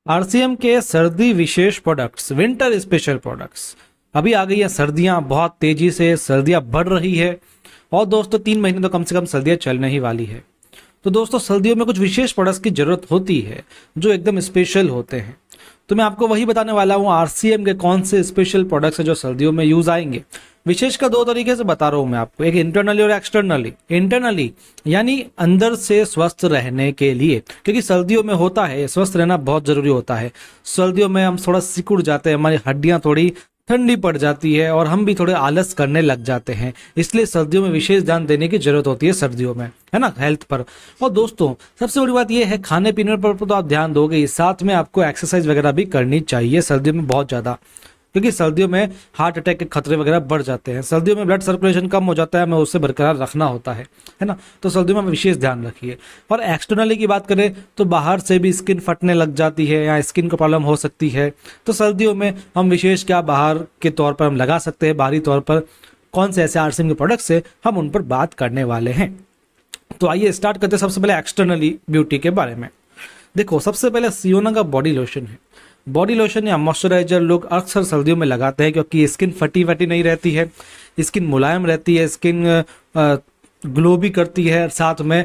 RCM के सर्दी विशेष products, winter special products. अभी आ गई है सर्दियां, बहुत तेजी से सर्दियां बढ़ रही है और दोस्तों 3 महीने तो कम से कम सर्दियां चलने ही वाली है। तो दोस्तों सर्दियों में कुछ विशेष प्रोडक्ट्स की जरूरत होती है जो एकदम स्पेशल होते हैं। तो मैं आपको वही बताने वाला हूँ आरसीएम के कौन से स्पेशल प्रोडक्ट्स हैं जो सर्दियों में यूज आएंगे। विशेष का 2 तरीके से बता रहा हूं मैं आपको, एक इंटरनली और एक्सटर्नली। इंटरनली यानी अंदर से स्वस्थ रहने के लिए, क्योंकि सर्दियों में होता है स्वस्थ रहना बहुत जरूरी होता है। सर्दियों में हम थोड़ा सिकुड़ जाते हैं, हमारी हड्डियां थोड़ी ठंडी पड़ जाती है और हम भी थोड़े आलस करने लग जाते हैं। इसलिए सर्दियों में विशेष ध्यान देने की जरूरत होती है सर्दियों में, है ना, हेल्थ पर। और दोस्तों सबसे बड़ी बात यह है खाने पीने पर तो आप ध्यान दोगे ही, साथ में आपको एक्सरसाइज वगैरह भी करनी चाहिए सर्दियों में बहुत ज्यादा, क्योंकि सर्दियों में हार्ट अटैक के खतरे वगैरह बढ़ जाते हैं। सर्दियों में ब्लड सर्कुलेशन कम हो जाता है, हमें उससे बरकरार रखना होता है ना। तो सर्दियों में विशेष ध्यान रखिए। और एक्सटर्नली की बात करें तो बाहर से भी स्किन फटने लग जाती है या स्किन को प्रॉब्लम हो सकती है। तो सर्दियों में हम विशेष क्या बाहर के तौर पर हम लगा सकते हैं, बाहरी तौर पर कौन से ऐसे आरसीएम के प्रोडक्ट्स है हम उन पर बात करने वाले हैं। तो आइए स्टार्ट करते हैं सबसे पहले एक्सटर्नली ब्यूटी के बारे में। देखो सबसे पहले सियोना का बॉडी लोशन है। बॉडी लोशन या मॉइस्चराइजर लोग अक्सर सर्दियों में लगाते हैं क्योंकि स्किन फटी वटी नहीं रहती है, स्किन मुलायम रहती है, स्किन ग्लो भी करती है, साथ में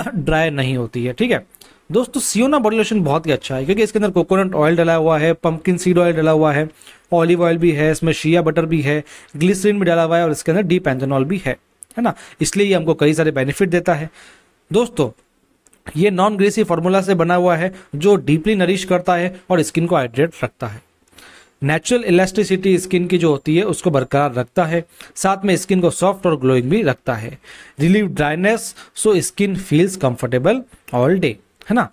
ड्राई नहीं होती है। ठीक है दोस्तों, सियोना बॉडी लोशन बहुत ही अच्छा है क्योंकि इसके अंदर कोकोनट ऑयल डला हुआ है, पंपकिन सीड ऑयल डला हुआ है, ऑलिव ऑयल भी है, इसमें शिया बटर भी है, ग्लिसरीन भी डाला हुआ है और इसके अंदर डी पेंथेनॉल भी है ना। इसलिए ये हमको कई सारे बेनिफिट देता है। दोस्तों ये नॉन ग्रीसी फार्मूला से बना हुआ है जो डीपली नरिश करता है और स्किन को हाइड्रेट रखता है। नेचुरल इलास्टिसिटी स्किन की जो होती है उसको बरकरार रखता है, साथ में स्किन को सॉफ्ट और ग्लोइंग भी रखता है। Relieve dryness so skin feels comfortable all day, है ना।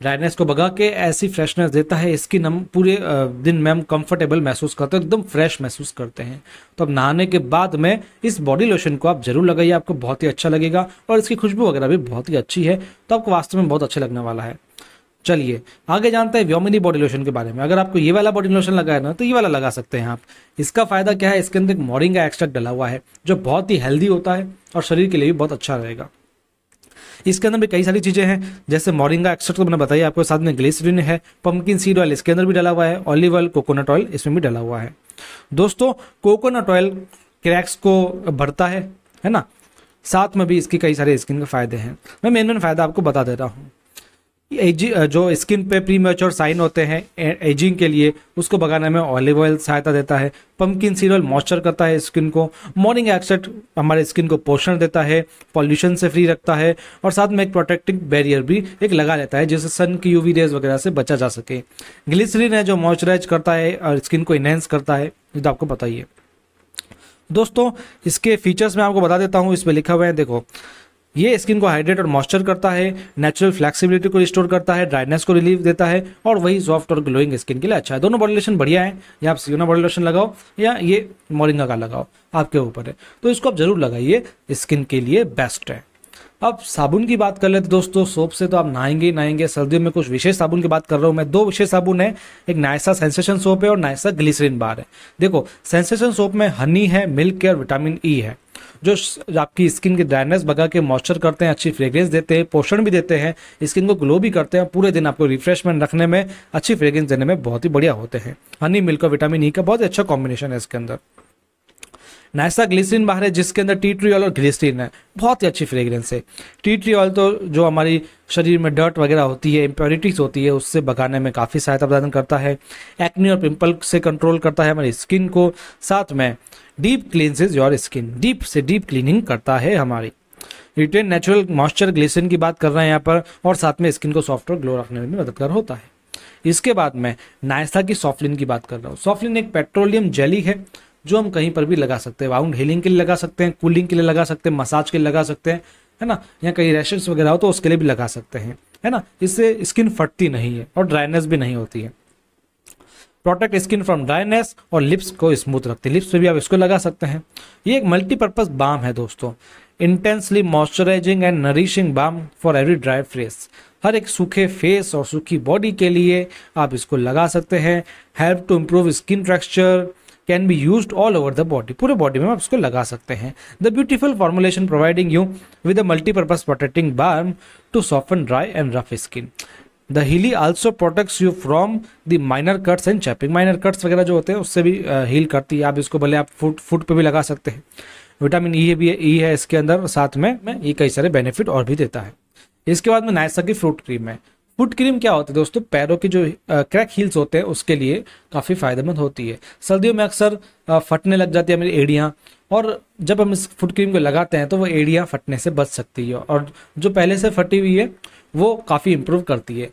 ड्राइनेस को भगा के ऐसी फ्रेशनेस देता है, स्किन हम पूरे दिन में हम कंफर्टेबल महसूस करते हैं, एकदम फ्रेश महसूस करते हैं। तो अब नहाने के बाद में इस बॉडी लोशन को आप जरूर लगाइए, आपको बहुत ही अच्छा लगेगा और इसकी खुशबू वगैरह भी बहुत ही अच्छी है, तो आपको वास्तव में बहुत अच्छा लगने वाला है। चलिए आगे जानते हैं व्योमिनी बॉडी लोशन के बारे में। अगर आपको ये वाला बॉडी लोशन लगाया ना तो ये वाला लगा सकते हैं आप। इसका फायदा क्या है, इसके अंदर एक मोरिंगा एक्सट्रैक्ट डला हुआ है जो बहुत ही हेल्दी होता है और शरीर के लिए भी बहुत अच्छा रहेगा। इसके अंदर भी कई सारी चीजें हैं, जैसे मोरिंगा एक्सट्रैक्ट तो मैंने बताया आपको, साथ में ग्लिसरीन है, पंपकिन सीड ऑयल इसके अंदर भी डला हुआ है, ऑलिव ऑयल, कोकोनट ऑयल इसमें भी डला हुआ है। दोस्तों कोकोनट ऑयल क्रैक्स को भरता है ना, साथ में भी इसके कई सारे स्किन के फायदे हैं। मैं मेन फायदा आपको बता दे रहा हूँ। जो स्किन पे प्रीमेच्योर साइन होते हैं एजिंग के लिए, उसको भगाने में ऑलिव ऑयल सहायता देता है। पंपकिन सीड ऑयल मॉइस्चर करता है स्किन को। मॉर्निंग एक्सट्रैक्ट हमारे स्किन को पोषण देता है, पॉल्यूशन से फ्री रखता है और साथ में एक प्रोटेक्टिव बैरियर भी एक लगा लेता है जिससे सन की यूवी रेज वगैरह से बचा जा सके। ग्लिसरीन है जो मॉइस्चराइज करता है और स्किन को इनहेंस करता है, ये तो आपको बताइए। दोस्तों इसके फीचर्स मैं आपको बता देता हूँ, इस पर लिखा हुआ है देखो। ये स्किन को हाइड्रेट और मॉइस्चर करता है, नेचुरल फ्लेक्सिबिलिटी को रिस्टोर करता है, ड्राइनेस को रिलीफ देता है और वही सॉफ्ट और ग्लोइंग स्किन के लिए अच्छा है। दोनों बॉडी लोशन बढ़िया है, या आप सियोना बॉडी लोशन लगाओ या ये मोरिंगा का लगाओ, आपके ऊपर है। तो इसको आप जरूर लगाइए, स्किन के लिए बेस्ट है। अब साबुन की बात कर लेते दोस्तों। सोप से तो आप नहाएंगे ही नहाएंगे, सर्दियों में कुछ विशेष साबुन की बात कर रहा हूं मैं। 2 विशेष साबुन है, एक नायसा सेंसेशन सोप है और नायसा ग्लिसरीन बार है। देखो सेंसेशन सोप में हनी है, मिल्क है और विटामिन ई है जो आपकी स्किन की ड्राइनेस भगा के मॉइस्चर करते हैं, अच्छी फ्रेग्रेंस देते हैं, पोषण भी देते हैं, स्किन को ग्लो भी करते हैं, पूरे दिन आपको रिफ्रेशमेंट रखने में, अच्छी फ्रेग्रेंस देने में बहुत ही बढ़िया होते हैं। हनी, मिल्क और विटामिन ई का बहुत अच्छा कॉम्बिनेशन है इसके अंदर। नायसा ग्लिसरीन बाहर है जिसके अंदर टी ट्री ऑयल और ग्लिसरीन है, बहुत ही अच्छी फ्रेग्रेंस है। टी ट्री ऑयल तो जो हमारी शरीर में डर्ट वगैरह होती है, इम्प्योरिटीज होती है, उससे भगाने में काफ़ी सहायता प्रदान करता है। एक्ने और पिंपल से कंट्रोल करता है हमारी स्किन को, साथ में डीप क्लींसेस योर स्किन, डीप से डीप क्लीनिंग करता है हमारी। रिटेन नेचुरल मॉइस्चर ग्लिसरीन की बात कर रहे हैं यहाँ पर, और साथ में स्किन को सॉफ्ट और ग्लो रखने में भी मददगार होता है। इसके बाद में नायसा की सॉफ्टलिन की बात कर रहा हूँ। सॉफ्टलिन एक पेट्रोलियम जेली है जो हम कहीं पर भी लगा सकते हैं, वाउंड हीलिंग के लिए लगा सकते हैं, कूलिंग के लिए लगा सकते हैं, मसाज के लिए लगा सकते हैं, है ना, या कहीं रैशेस वगैरह हो तो उसके लिए भी लगा सकते हैं, है ना। इससे स्किन फटती नहीं है और ड्राइनेस भी नहीं होती है। प्रोटेक्ट स्किन फ्रॉम ड्राइनेस और लिप्स को स्मूथ रखते हैं, लिप्स पे भी आप इसको लगा सकते हैं। ये एक मल्टीपर्पज बाम है दोस्तों, intensely moisturising and nourishing balm for every dry face. हर एक सूखे फेस और सूखी बॉडी के लिए आप इसको लगा सकते हैं। Help to improve skin texture, can be used all over the body, पूरे बॉडी में आप इसको लगा सकते हैं। The beautiful formulation providing you with a multipurpose protecting balm to soften dry and rough skin. The healy also protects you from the minor cuts and chapping. Minor cuts वगैरह जो होते हैं उससे भी हील करती है। आप इसको भले आप फुट पे भी लगा सकते हैं। विटामिन ई भी ई है इसके अंदर, साथ में ये कई सारे बेनिफिट और भी देता है। इसके बाद में नायसा की फ्रूट क्रीम है। फुट क्रीम क्या होती है दोस्तों, पैरों की जो क्रैक हील्स होते हैं उसके लिए काफ़ी फायदेमंद होती है। सर्दियों में अक्सर फटने लग जाती है मेरी एड़ियाँ, और जब हम इस फुट क्रीम को लगाते हैं तो वो एड़ियाँ फटने से बच सकती है, और जो पहले से फटी हुई है वो काफ़ी इंप्रूव करती है।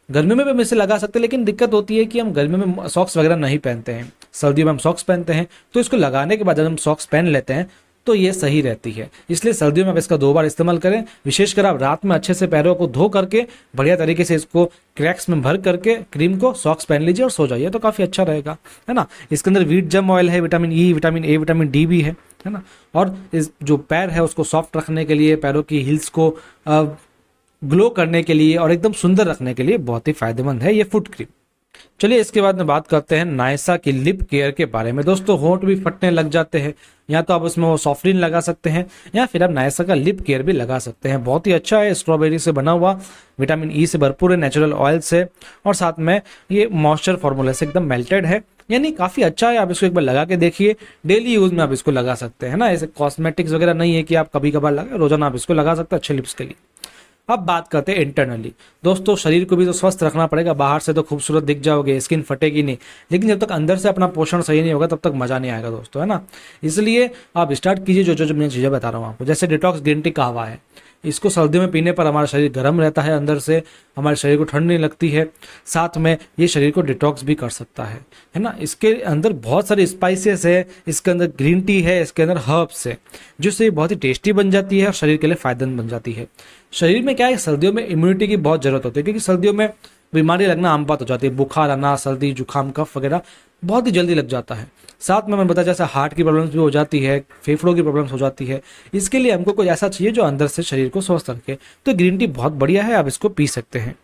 गर्मी में भी हम इसे लगा सकते हैं, लेकिन दिक्कत होती है कि हम गर्मी में सॉक्स वगैरह नहीं पहनते हैं, सर्दियों में हम सॉक्स पहनते हैं, तो इसको लगाने के बाद जब हम सॉक्स पहन लेते हैं तो ये सही रहती है। इसलिए सर्दियों में आप इसका 2 बार इस्तेमाल करें। विशेषकर आप रात में अच्छे से पैरों को धो करके बढ़िया तरीके से इसको क्रैक्स में भर करके क्रीम को सॉक्स पहन लीजिए और सो जाइए, तो काफ़ी अच्छा रहेगा, है ना। इसके अंदर व्हीट जम ऑयल है, vitamin E, vitamin A, vitamin D भी है ना। और इस जो पैर है उसको सॉफ्ट रखने के लिए, पैरों की हील्स को ग्लो करने के लिए और एकदम सुंदर रखने के लिए बहुत ही फायदेमंद है ये फुट क्रीम। चलिए इसके बाद में बात करते हैं नायसा की लिप केयर के बारे में। दोस्तों होंठ भी फटने लग जाते हैं, या तो आप उसमें वो सॉफ्टरिन लगा सकते हैं या फिर आप नायसा का लिप केयर भी लगा सकते हैं। बहुत ही अच्छा है, स्ट्रॉबेरी से बना हुआ, विटामिन ई से भरपूर है, नेचुरल ऑयल से, और साथ में ये मॉइस्चर फॉर्मूला से एकदम मेल्टेड है, यानी काफ़ी अच्छा है। आप इसको एक बार लगा के देखिए, डेली यूज में आप इसको लगा सकते हैं ना। ऐसे कॉस्मेटिक्स वगैरह नहीं है कि आप कभी कभार लगाए, रोजाना आप इसको लगा सकते हैं अच्छे लिप्स के लिए। अब बात करते हैं इंटरनली। दोस्तों शरीर को भी तो स्वस्थ रखना पड़ेगा, बाहर से तो खूबसूरत दिख जाओगे, स्किन फटेगी नहीं, लेकिन जब तक अंदर से अपना पोषण सही नहीं होगा तब तक मजा नहीं आएगा दोस्तों, है ना। इसलिए आप स्टार्ट कीजिए जो जो मैं चीज़ें बता रहा हूँ आपको। जैसे डिटॉक्स ग्रीन टी कहवा है, इसको सर्दियों में पीने पर हमारा शरीर गर्म रहता है, अंदर से हमारे शरीर को ठंड नहीं लगती है, साथ में ये शरीर को डिटॉक्स भी कर सकता है ना। इसके अंदर बहुत सारे स्पाइसेस है, इसके अंदर ग्रीन टी है, इसके अंदर हर्ब्स है, जिससे बहुत ही टेस्टी बन जाती है और शरीर के लिए फायदेमंद बन जाती है। शरीर में क्या है, सर्दियों में इम्यूनिटी की बहुत जरूरत होती है, क्योंकि सर्दियों में बीमारी लगना आम बात हो जाती है। बुखार आना, सर्दी जुकाम कफ वगैरह बहुत ही जल्दी लग जाता है। साथ में मैंने बताया जैसे हार्ट की प्रॉब्लम्स भी हो जाती है, फेफड़ों की प्रॉब्लम्स हो जाती है। इसके लिए हमको कुछ ऐसा चाहिए जो अंदर से शरीर को स्वस्थ रखे, तो ग्रीन टी बहुत बढ़िया है, आप इसको पी सकते हैं।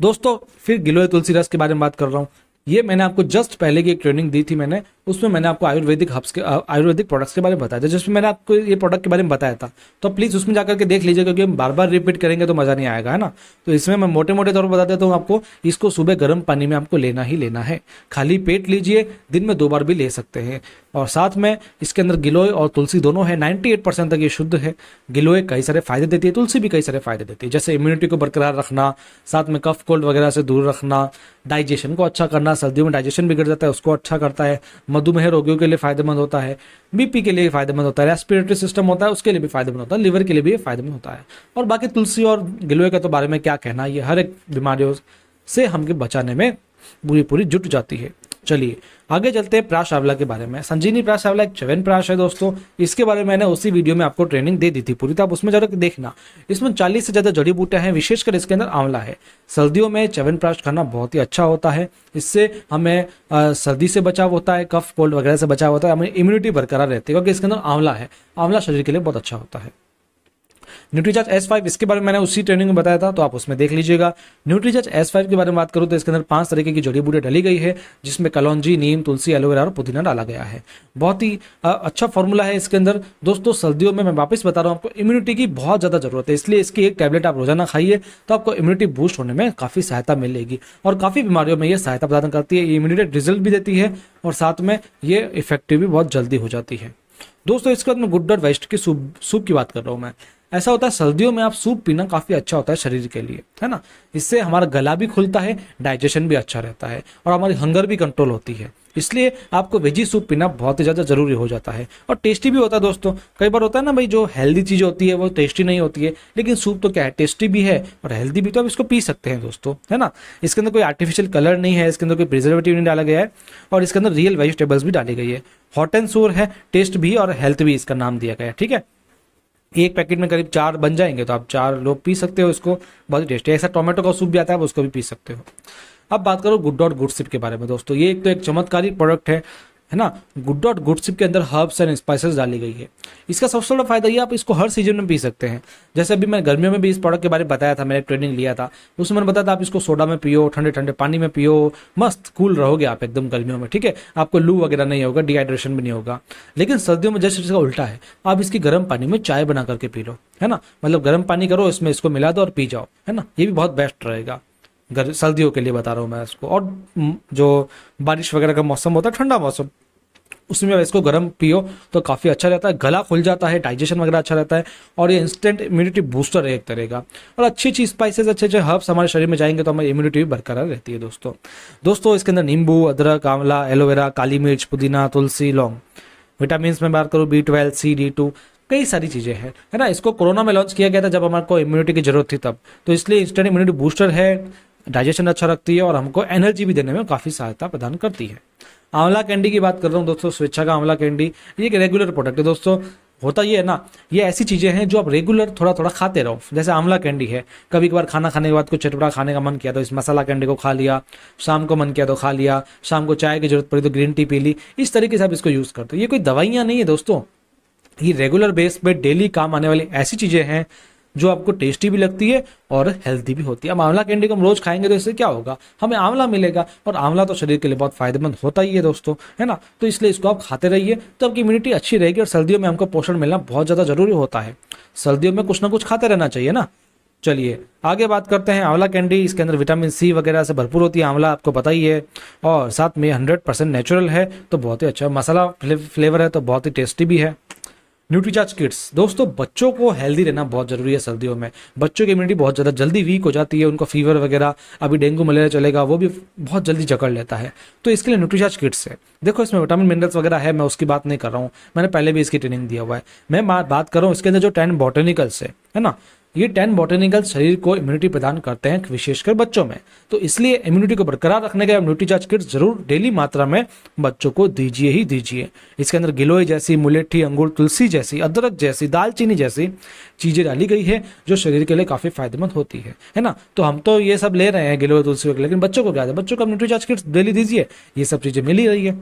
दोस्तों फिर गिलोय तुलसी रस के बारे में बात कर रहा हूँ। ये मैंने आपको जस्ट पहले की एक ट्रेनिंग दी थी मैंने, उसमें मैंने आपको आयुर्वेदिक हब्स के आयुर्वेदिक प्रोडक्ट्स के बारे में बताया था, जिसमें मैंने आपको ये प्रोडक्ट के बारे में बताया था। तो प्लीज़ उसमें जाकर के देख लीजिए, क्योंकि हम बार बार रिपीट करेंगे तो मज़ा नहीं आएगा, है ना। तो इसमें मैं मोटे मोटे तौर पर बता देता हूँ आपको। इसको सुबह गर्म पानी में आपको लेना ही लेना है, खाली पेट लीजिए, दिन में 2 बार भी ले सकते हैं। और साथ में इसके अंदर गिलोय और तुलसी दोनों है, 98% तक ये शुद्ध है। गिलोय कई सारे फायदे देती है, तुलसी भी कई सारे फायदे देती है, जैसे इम्यूनिटी को बरकरार रखना, साथ में कफ कोल्ड वगैरह से दूर रखना, डाइजेशन को अच्छा करना, सर्दियों में डाइजेशन बिगड़ जाता है उसको अच्छा करता है, मधुमेह रोगियों के लिए फायदेमंद होता है, बीपी के लिए फायदेमंद होता है, रेस्पिरेटरी सिस्टम होता है उसके लिए भी फायदेमंद होता है, लिवर के लिए भी फायदेमंद होता है। और बाकी तुलसी और गिलोय के तो बारे में क्या कहना, ये हर एक बीमारियों से हमको बचाने में पूरी जुट जाती है। चलिए आगे चलते हैं प्राश आंवला के बारे में। संजीवनी प्राश आंवला एक च्यवनप्राश है दोस्तों, इसके बारे में मैंने उसी वीडियो में आपको ट्रेनिंग दे दी थी पूरी, तो आप उसमें जरूर देखना। इसमें 40 से ज्यादा जड़ी बूटियां हैं, विशेषकर इसके अंदर आंवला है। सर्दियों में च्यवनप्राश खाना बहुत ही अच्छा होता है, इससे हमें सर्दी से बचाव होता है, कफ कोल्ड वगैरह से बचाव होता है, हमें इम्यूनिटी बरकरार रहती है, क्योंकि इसके अंदर आंवला है। आंवला शरीर के लिए बहुत अच्छा होता है। न्यूट्रीचार्ज S5, इसके बारे में मैंने उसी ट्रेनिंग में बताया था, तो आप उसमें देख लीजिएगा। न्यूट्रीचार्ज S5 के बारे में बात करूँ तो इसके अंदर 5 तरीके की जड़ी बूटी डाली गई है, जिसमें कलौंजी, नीम, तुलसी, एलोवेरा और पुदीना डाला गया है। बहुत ही अच्छा फॉर्मूला है इसके अंदर। दोस्तों सर्दियों में मैं वापस बता रहा हूँ आपको, इम्यूनिटी की बहुत ज़्यादा जरूरत है, इसलिए इसकी एक टैबलेट आप रोजाना खाइए, तो आपको इम्यूनिटी बूस्ट होने में काफ़ी सहायता मिलेगी, और काफ़ी बीमारियों में ये सहायता प्रदान करती है, इम्यूनिटी रिजल्ट भी देती है, और साथ में ये इफेक्टिव भी बहुत जल्दी हो जाती है। दोस्तों इसके बाद मैं गुड वेस्ट की सूप की बात कर रहा हूँ मैं। ऐसा होता है सर्दियों में आप सूप पीना काफी अच्छा होता है शरीर के लिए, है ना। इससे हमारा गला भी खुलता है, डाइजेशन भी अच्छा रहता है, और हमारी हंगर भी कंट्रोल होती है। इसलिए आपको वेजी सूप पीना बहुत ही ज्यादा जरूरी हो जाता है, और टेस्टी भी होता है दोस्तों। कई बार होता है ना भाई, जो हेल्दी चीज होती है वो टेस्टी नहीं होती है, लेकिन सूप तो क्या है, टेस्टी भी है और हेल्दी भी, तो आप इसको पी सकते हैं दोस्तों, है ना। इसके अंदर कोई आर्टिफिशियल कलर नहीं है, इसके अंदर कोई प्रिजर्वेटिव नहीं डाला गया है, और इसके अंदर रियल वेजिटेबल्स भी डाली गई है। हॉट एंड सोर है, टेस्ट भी और हेल्थ भी इसका नाम दिया गया है, ठीक है। एक पैकेट में करीब 4 बन जाएंगे, तो आप 4 लोग पी सकते हो इसको, बहुत ही टेस्टी। ऐसा टोमेटो का सूप भी आता है, उसको भी पी सकते हो। अब बात करो गुड और गुड सिप के बारे में दोस्तों। ये एक तो एक चमत्कारी प्रोडक्ट है, है ना। गुड डॉट गुड सिप के अंदर हर्ब्स एंड स्पाइसेस डाली गई है। इसका सबसे बड़ा फायदा ये आप इसको हर सीजन में पी सकते हैं। जैसे अभी मैं गर्मियों में भी इस प्रोडक्ट के बारे में बताया था, मैंने ट्रेनिंग लिया था, उसमें मैंने बताया था आप इसको सोडा में पियो, ठंडे ठंडे पानी में पियो, मस्त कूल रहोगे आप एकदम गर्मियों में, ठीक है। आपको लू वगैरह नहीं होगा, डिहाइड्रेशन भी नहीं होगा। लेकिन सर्दियों में जैसे इसका उल्टा है, आप इसकी गर्म पानी में चाय बना करके पी लो, है ना। मतलब गर्म पानी करो, इसमें इसको मिला दो और पी जाओ, है ना। ये भी बहुत बेस्ट रहेगा, सर्दियों के लिए बता रहा हूँ मैं इसको। और जो बारिश वगैरह का मौसम होता है, ठंडा मौसम, उसमें आप इसको गर्म पियो तो काफ़ी अच्छा रहता है, गला खुल जाता है, डाइजेशन वगैरह अच्छा रहता है, और ये इंस्टेंट इम्यूनिटी बूस्टर है एक तरह का। और अच्छी अच्छी स्पाइसेस, अच्छे अच्छे हर्ब्स हमारे शरीर में जाएंगे तो हमारी इम्यूनिटी भी बरकरार रहती है दोस्तों इसके अंदर नींबू, अदरक, आंवला, एलोवेरा, काली मिर्च, पुदीना, तुलसी, लौंग। विटामिन में बात करूँ B12, C, D2, कई सारी चीज़ें हैं, है ना। इसको कोरोना में लॉन्च किया गया था जब हमारे को इम्यूनिटी की जरूरत थी तब, तो इसलिए इंस्टेंट इम्यूनिटी बूस्टर है, डाइजेशन अच्छा रखती है और हमको एनर्जी भी देने में काफ़ी सहायता प्रदान करती है। आंवला कैंडी की बात कर रहा हूँ दोस्तों, स्वेच्छा का आंवला कैंडी, ये एक रेगुलर प्रोडक्ट है दोस्तों। होता ये है ना, ये ऐसी चीज़ें हैं जो आप रेगुलर थोड़ा थोड़ा खाते रहो। जैसे आंवला कैंडी है, कभी कभार खाना खाने के बाद कुछ चटपटा खाने का मन किया तो इस मसाला कैंडी को खा लिया, शाम को मन किया तो खा लिया, शाम को चाय की जरूरत पड़ी तो ग्रीन टी पी ली, इस तरीके से आप इसको यूज़ करते हो। ये कोई दवाइयाँ नहीं है दोस्तों, ये रेगुलर बेस पे डेली काम आने वाली ऐसी चीज़ें हैं जो आपको टेस्टी भी लगती है और हेल्दी भी होती है। अब आंवला कैंडी को हम रोज खाएंगे तो इससे क्या होगा, हमें आंवला मिलेगा, और आंवला तो शरीर के लिए बहुत फायदेमंद होता ही है दोस्तों, है ना। तो इसलिए इसको आप खाते रहिए तो आपकी इम्यूनिटी अच्छी रहेगी। और सर्दियों में हमको पोषण मिलना बहुत ज़्यादा जरूरी होता है, सर्दियों में कुछ ना कुछ खाते रहना चाहिए ना। चलिए आगे बात करते हैं। आंवला कैंडी, इसके अंदर विटामिन C वगैरह से भरपूर होती है, आंवला आपको पता ही है, और साथ में 100% नेचुरल है तो बहुत ही अच्छा, मसाला फ्लेवर है तो बहुत ही टेस्टी भी है। न्यूट्रीचार्ज किड्स दोस्तों, बच्चों को हेल्दी रहना बहुत जरूरी है सर्दियों में। बच्चों की इम्यूनिटी बहुत ज़्यादा जल्दी वीक हो जाती है, उनको फीवर वगैरह, अभी डेंगू मलेरिया चलेगा, वो भी बहुत जल्दी जकड़ लेता है। तो इसके लिए न्यूट्रीचार्ज किड्स है। देखो इसमें विटामिन मिनरल्स वगैरह है, मैं उसकी बात नहीं कर रहा हूँ, मैंने पहले भी इसकी ट्रेनिंग दिया हुआ है। मैं बात कर रहा हूँ इसके अंदर जो 10 बॉटनिकल्स है ना, ये 10 बॉटनिकल्स शरीर को इम्यूनिटी प्रदान करते हैं, विशेषकर बच्चों में। तो इसलिए इम्यूनिटी को बरकरार रखने के लिए न्यूट्रीचार्ज किट्स जरूर डेली मात्रा में बच्चों को दीजिए ही दीजिए। इसके अंदर गिलोय जैसी, मुलेठी, अंगूर, तुलसी जैसी, अदरक जैसी, दालचीनी जैसी चीजें डाली गई है जो शरीर के लिए काफी फायदेमंद होती है ना। तो हम तो ये सब ले रहे हैं गिलोय, तुलसी वगैरह, लेकिन बच्चों को क्या है, बच्चों को न्यूट्रीचार्ज किट्स डेली दीजिए, ये सब चीजें मिल ही रही है।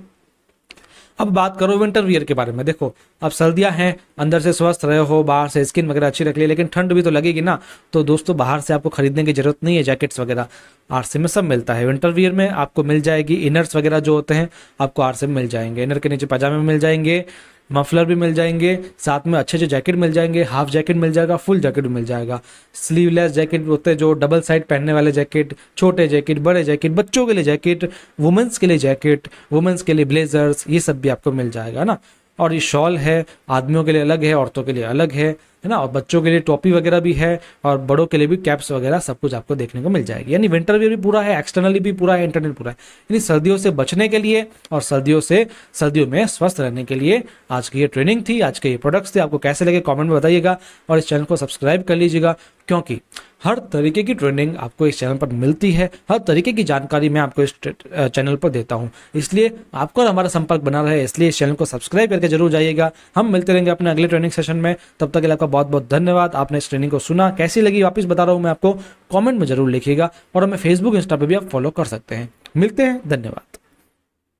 अब बात करो विंटर वियर के बारे में। देखो अब सर्दियां हैं, अंदर से स्वस्थ रहे हो, बाहर से स्किन वगैरह अच्छी रख ली, लेकिन ठंड भी तो लगेगी ना। तो दोस्तों बाहर से आपको खरीदने की जरूरत नहीं है, जैकेट्स वगैरह आरसी में सब मिलता है। विंटर वियर में आपको मिल जाएगी, इनर्स वगैरह जो होते हैं आपको आरसी में मिल जाएंगे, इनर के नीचे पजामे मिल जाएंगे, मफलर भी मिल जाएंगे, साथ में अच्छे अच्छे जैकेट मिल जाएंगे, हाफ जैकेट मिल जाएगा, फुल जैकेट भी मिल जाएगा, स्लीवलेस जैकेट होते हैं जो डबल साइड पहनने वाले जैकेट, छोटे जैकेट, बड़े जैकेट, बच्चों के लिए जैकेट, वुमेन्स के लिए जैकेट, वुमेन्स के लिए ब्लेजर्स, ये सब भी आपको मिल जाएगा ना। और ये शॉल है, आदमियों के लिए अलग है, औरतों के लिए अलग है ना, और बच्चों के लिए टोपी वगैरह भी है, और बड़ों के लिए भी कैप्स वगैरह सब कुछ आपको देखने को मिल जाएगी। यानी विंटर वियर भी पूरा है, एक्सटर्नली भी पूरा है, इंटरनल पूरा है। यानी सर्दियों से बचने के लिए और सर्दियों में स्वस्थ रहने के लिए आज की ये ट्रेनिंग थी, आज के ये प्रोडक्ट्स थे। आपको कैसे लगे कमेंट में बताइएगा, और इस चैनल को सब्सक्राइब कर लीजिएगा, क्योंकि हर तरीके की ट्रेनिंग आपको इस चैनल पर मिलती है, हर तरीके की जानकारी मैं आपको इस चैनल पर देता हूं। इसलिए आपको और हमारा संपर्क बना रहे, इसलिए इस चैनल को सब्सक्राइब करके जरूर जाइएगा। हम मिलते रहेंगे अपने अगले ट्रेनिंग सेशन में, तब तक के लिए आपका बहुत बहुत धन्यवाद। आपने इस ट्रेनिंग को सुना, कैसी लगी वापस बता रहा हूं मैं आपको, कमेंट में जरूर लिखिएगा, और हमें फेसबुक, इंस्टा पे भी आप फॉलो कर सकते हैं। मिलते हैं, धन्यवाद।